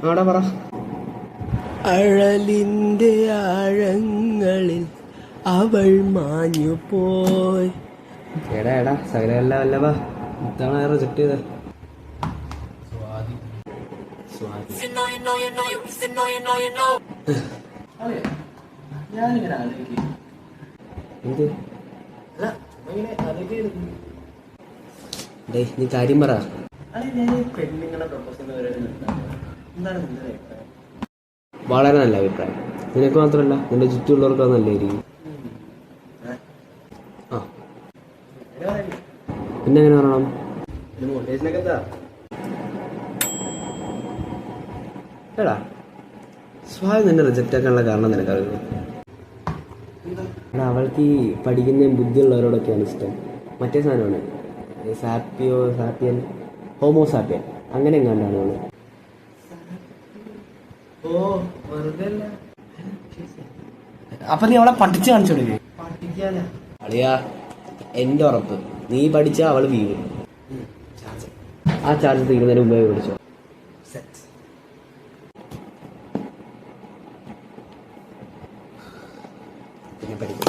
ആടാ പറ. അഴലിന്റെ ആഴങ്ങളിൽ അവൾ മാഞ്ഞു പോയി. എടാ സകലല്ല വല്ലവാ ഇത്തവണ റിജക്ട് ചെയ്തേ. ഞാനിങ്ങനെ ആലോചിക്കും. എന്ത് അല്ല, ഇങ്ങനെ ആലോചിക്കും. ഡേ നീ കാര്യം പറ. പെണ്ണുങ്ങളെ പ്രപ്പോസ് ചെയ്യുന്ന പരിപാടി എന്താണ് നിന്റെ അഭിപ്രായം? വളരെ നല്ല അഭിപ്രായം. നിനക്ക് മാത്രമല്ല നിന്റെ ചുറ്റുമുള്ളവർക്ക് അത് നല്ലതായിരിക്കും. ആ പിന്നെ എങ്ങനെ പറയണം? മോട്ടിവേഷനൊക്കെ എന്താ? എടാ സ്വാഭാവികം നിന്നെ റിജക്റ്റ് ആക്കാനുള്ള കാരണം നിനക്കറിയുമോ? എടാ അവൾക്ക് ഈ പഠിക്കുന്നതും ബുദ്ധിയുള്ളവരോടൊക്കെയാണ് ഇഷ്ടം. മറ്റേ സാധനമാണ് സാപ്പിയൻ ഹോമോസാപ്പിയൻ അങ്ങനെ എങ്ങാണ്ടാണ് അവള്. ഓ വെറുതെ അല്ല. അപ്പൊ നീ അവളെ പഠിച്ച് കാണിച്ചു കൊടുക്കേ? പഠിക്കാനാ അളിയാ, എൻ്റെ ഉറപ്പ് നീ പഠിച്ചാൽ അവൾ വീഴും. ആ ചാർജ് തീരുന്നതിന് മുമ്പേ പഠിച്ചോ. പിന്നെ പഠിക്കും.